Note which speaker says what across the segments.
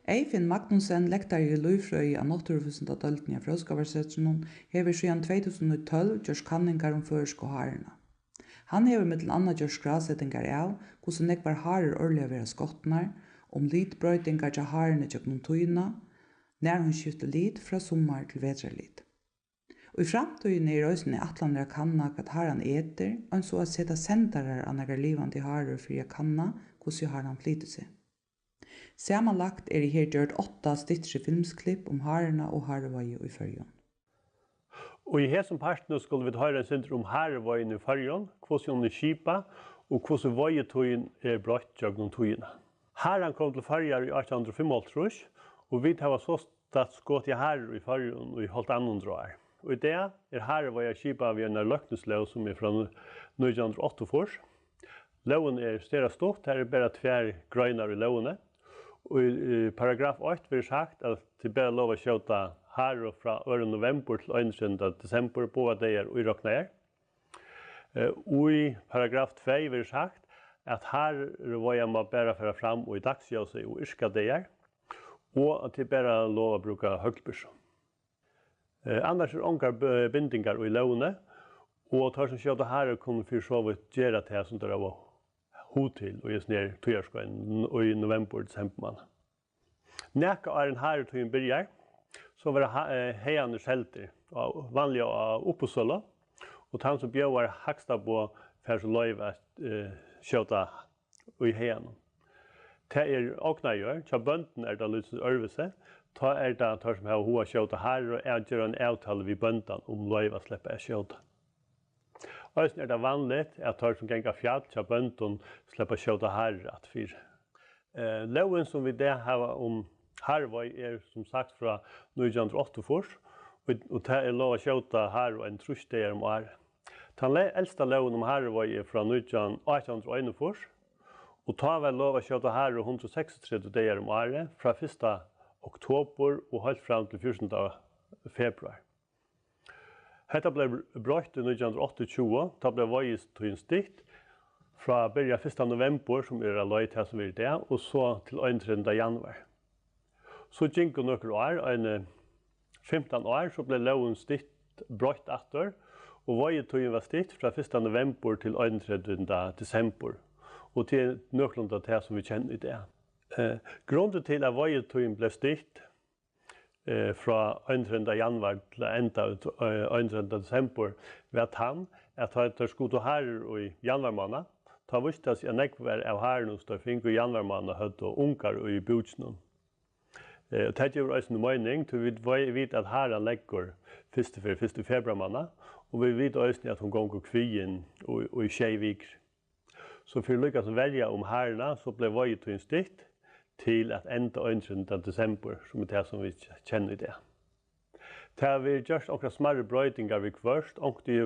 Speaker 1: Eyfinn Magnussen, lektari í líffrøði á náttúruvísindadeildini á Fróðskaparsetrinum, hevur síðan 2012 gjørt kanningar føroysku hárina. Hann hevur millum annað gjørt skrásetingar av hvussu nógvar harir árliga verða skotnar, litbroytingar hjá harini gjøgnum tíðina, nær hon skiftir lit frá summar til vetrarlit. Og í framtíðini eisini ætlanir að kanna hvat haran etur, eins og at seta sendarar á nakrar livandi harur fyri að kanna hvussu haran flytur seg. Samanlagt her gjørt 8 styttri filmsklipp harina og harevøyu í Føroyum.
Speaker 2: Og i hesum partinu skulle vi høyra en sindur harevøyen i Føroyum, hvordan hun skipa og hvordan vøyetøyen brøtt jøgnum tøyina. Haran kom til Føroyar i 1855, og vi har så stått skått i harer i Føroyum i holdt annan år. Og i det harevøya skipa vi en løkningslov som fra 1908. Loven større stort, her bare 2 grøyner i lovene. Og i paragraf 8 blir sagt at det bare lov å skjøte harer fra 1. november til 1. desember på hva det og i råkner. Og i paragraf 2 blir sagt at harer må bare føre fram og i dagsjøse og yrke det og at det bare lov å bruke høgtbørs. Annars ångar bindingar i lovene, og tar som skjøte harer kunne for så vidt gjøre det som det var hotil og just ner tøyarskoen og i november desember. Næka en haretøyen byrjar, så var det heiande skjelter, vanlig av oppåsøla, og han som bjøvar haksta på færs og løyve skjøta i heiande. Det åkna gjør, tja bønden det lyst ørvese, ta det tar som har hoa skjøta harer og gjør en avtale vid bønden løyve slipper skjøta. Øysen det vanligt at tar som gengar fjall til bønden slipper skjøta harer at fyr. Loven som vi det har harvøy som sagt fra 1908, og det lov å skjøta harer en trusdeger året. Den eldste loven harvøy fra 1841, og ta vel lov å skjøta harer 136 dager året fra 1. oktober og helt fram til 14. februar. Hetta ble brøtt i 1928, da ble vøyest til en stikt fra byrja 1. november, som løy til som det, og så til 1. januar. Så gikk det noen år, 15 år, så ble loven stikt brøtt etter, og vøyetøyen var stikt fra 1. november til 1. desember, og til noen av det som vi kjenner i det. Grunnen til at vøyetøyen ble stikt fra 1. januar til 1. desember ved at det skulle ha her i januar måned. Ta visste at jeg nekvar av her hos der finner i januar måned høtt og unger i budsjen. Det gjør også en mening, til vi vet at her legger 1. februar måned, og vi vet også at hun går kvien og i tjejviker. Så for å lykkes å velge herene, så ble vi til en stikt til at enda 1. desember, som det som vi kjenner i det. Det har vi gjort noen smarte brøytingar vi først, og det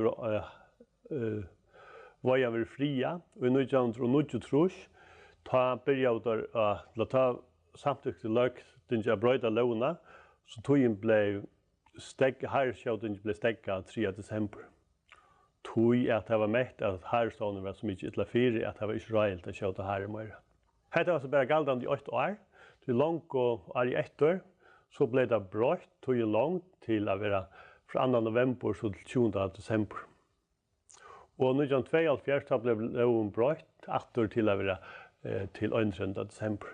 Speaker 2: var jeg fria, og i 1923, ta begynte å ta samtidig til løk, den jeg brøyta lovene, så tog jeg ble stegget, herskjøten ble stegget 3. desember. Tog at det var mest at herstående var så mye ytla 4, at det var ikke røylt å kjøte her i morgen. Hetta var så bare galdande i 8 år, til langt og i etter, så ble det brøtt, tog langt til å være fra 2. november til 20. desember. Og 1972 ble loven brøtt, etter til å være til 1. desember.